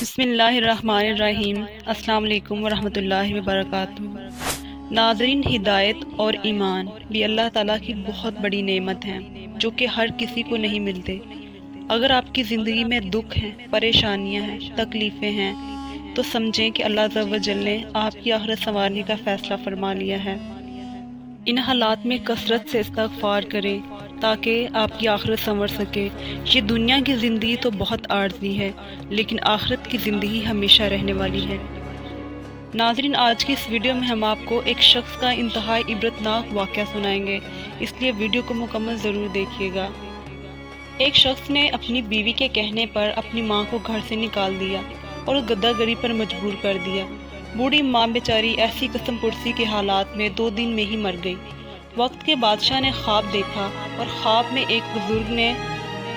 بسم اللہ الرحمن الرحیم۔ السلام علیکم ورحمۃ اللہ وبرکاتہ۔ ناظرین، ہدایت اور ایمان بھی اللہ تعالیٰ کی بہت بڑی نعمت ہیں جو کہ ہر کسی کو نہیں ملتے۔ اگر آپ کی زندگی میں دکھ ہیں، پریشانیاں ہیں، تکلیفیں ہیں تو سمجھیں کہ اللہ عز و جل نے آپ کی آخرت سنوارنے کا فیصلہ فرما لیا ہے۔ ان حالات میں کثرت سے استغفار کریں تاکہ آپ کی آخرت سنور سکے۔ یہ دنیا کی زندگی تو بہت عارضی ہے لیکن آخرت کی زندگی ہمیشہ رہنے والی ہے۔ ناظرین، آج کی اس ویڈیو میں ہم آپ کو ایک شخص کا انتہائی عبرتناک واقعہ سنائیں گے، اس لیے ویڈیو کو مکمل ضرور دیکھیے گا۔ ایک شخص نے اپنی بیوی کے کہنے پر اپنی ماں کو گھر سے نکال دیا اور گدہ گری پر مجبور کر دیا۔ بوڑھی ماں بیچاری ایسی قسم پرسی کے حالات میں 2 دن میں ہی مر گئی۔ وقت کے بادشاہ نے خواب دیکھا اور خواب میں ایک بزرگ نے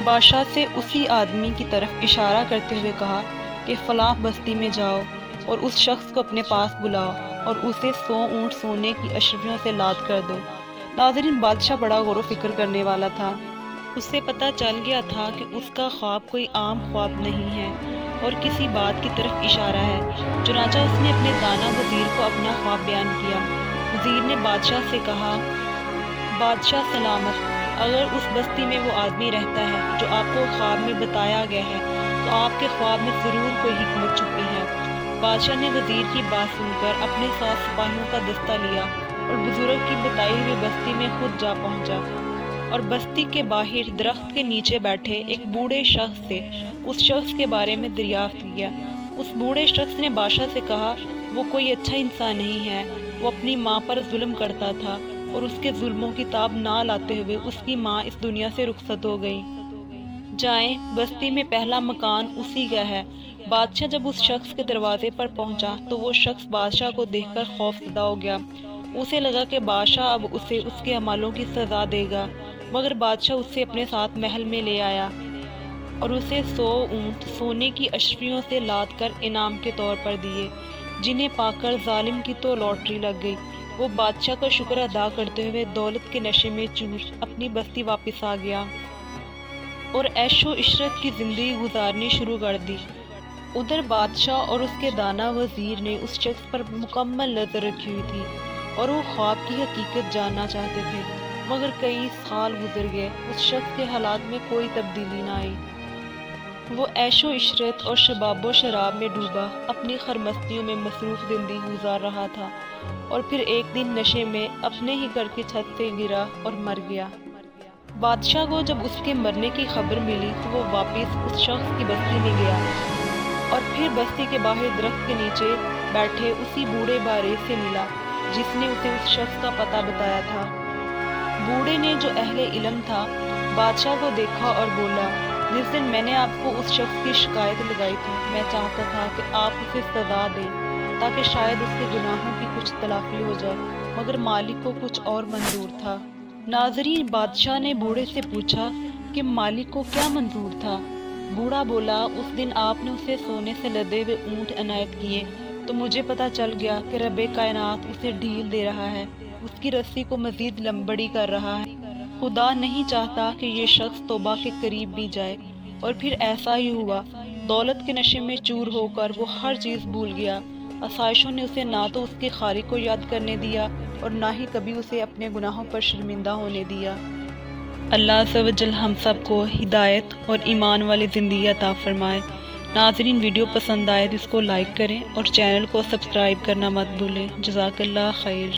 بادشاہ سے اسی آدمی کی طرف اشارہ کرتے ہوئے کہا کہ فلاں بستی میں جاؤ اور اس شخص کو اپنے پاس بلاؤ اور اسے 100 اونٹ سونے کی اشرفیوں سے لاد کر دو۔ ناظرین، بادشاہ بڑا غور و فکر کرنے والا تھا۔ اسے پتہ چل گیا تھا کہ اس کا خواب کوئی عام خواب نہیں ہے اور کسی بات کی طرف اشارہ ہے۔ چنانچہ اس نے اپنے دانا وزیر کو اپنا خواب بیان کیا۔ وزیر نے بادشاہ سے کہا، بادشاہ سلامت، اگر اس بستی میں وہ آدمی رہتا ہے جو آپ کو خواب میں بتایا گیا ہے تو آپ کے خواب میں ضرور کوئی حکمت چھپی ہے۔ بادشاہ نے وزیر کی بات سن کر اپنے ساتھ سپاہیوں کا دستہ لیا اور بزرگ کی بتائی ہوئی بستی میں خود جا پہنچا اور بستی کے باہر درخت کے نیچے بیٹھے ایک بوڑھے شخص سے اس شخص کے بارے میں دریافت کیا۔ اس بوڑھے شخص نے بادشاہ سے کہا، وہ کوئی اچھا انسان نہیں ہے، وہ اپنی ماں پر ظلم کرتا تھا اور اس کے ظلموں کی تاب نہ لاتے ہوئے اس کی ماں اس دنیا سے رخصت ہو گئی۔ جائیں، بستی میں پہلا مکان اسی کا ہے۔ بادشاہ جب اس شخص کے دروازے پر پہنچا تو وہ شخص بادشاہ کو دیکھ کر خوف زدہ ہو گیا۔ اسے لگا کہ بادشاہ اب اسے اس کے اعمالوں کی سزا دے گا، مگر بادشاہ اسے اپنے ساتھ محل میں لے آیا اور اسے 100 اونٹ سونے کی اشرفیوں سے لاد کر انعام کے طور پر دیے، جنہیں پا کر ظالم کی تو لاٹری لگ گئی۔ وہ بادشاہ کا شکر ادا کرتے ہوئے دولت کے نشے میں چور اپنی بستی واپس آ گیا اور عیش و عشرت کی زندگی گزارنی شروع کر دی۔ ادھر بادشاہ اور اس کے دانا وزیر نے اس شخص پر مکمل نظر رکھی ہوئی تھی اور وہ خواب کی حقیقت جاننا چاہتے تھے، مگر کئی سال گزر گئے، اس شخص کے حالات میں کوئی تبدیلی نہ آئی۔ وہ عیش و عشرت اور شباب و شراب میں ڈوبا اپنی خرمستیوں میں مصروف زندگی گزار رہا تھا اور پھر ایک دن نشے میں اپنے ہی گھر کی چھت سے گرا اور مر گیا۔ بادشاہ کو جب اس کے مرنے کی خبر ملی تو وہ واپس اس شخص کی بستی میں گیا اور پھر بستی کے باہر درخت کے نیچے بیٹھے اسی بوڑھے بارے سے ملا جس نے اسے اس شخص کا پتہ بتایا تھا۔ بوڑھے نے، جو اہل علم تھا، بادشاہ کو دیکھا اور بولا، جس دن میں نے آپ کو اس شخص کی شکایت لگائی تھی، میں چاہتا تھا کہ آپ اسے سزا دیں تاکہ شاید اس کے گناہوں کی کچھ تلافی ہو جائے، مگر مالک کو کچھ اور منظور تھا۔ ناظرین، بادشاہ نے بوڑھے سے پوچھا کہ مالک کو کیا منظور تھا؟ بوڑھا بولا، اس دن آپ نے اسے سونے سے لدے ہوئے اونٹ عنایت کیے تو مجھے پتہ چل گیا کہ رب کائنات اسے ڈھیل دے رہا ہے، اس کی رسی کو مزید بڑی کر رہا ہے۔ خدا نہیں چاہتا کہ یہ شخص توبہ کے قریب بھی جائے، اور پھر ایسا ہی ہوا۔ دولت کے نشے میں چور ہو کر وہ ہر چیز بھول گیا۔ آسائشوں نے اسے نہ تو اس کے خالق کو یاد کرنے دیا اور نہ ہی کبھی اسے اپنے گناہوں پر شرمندہ ہونے دیا۔ اللہ عز و جل ہم سب کو ہدایت اور ایمان والی زندگی عطا فرمائے۔ ناظرین، ویڈیو پسند آئے تو اس کو لائک کریں اور چینل کو سبسکرائب کرنا مت بھولیں۔ جزاک اللہ خیر۔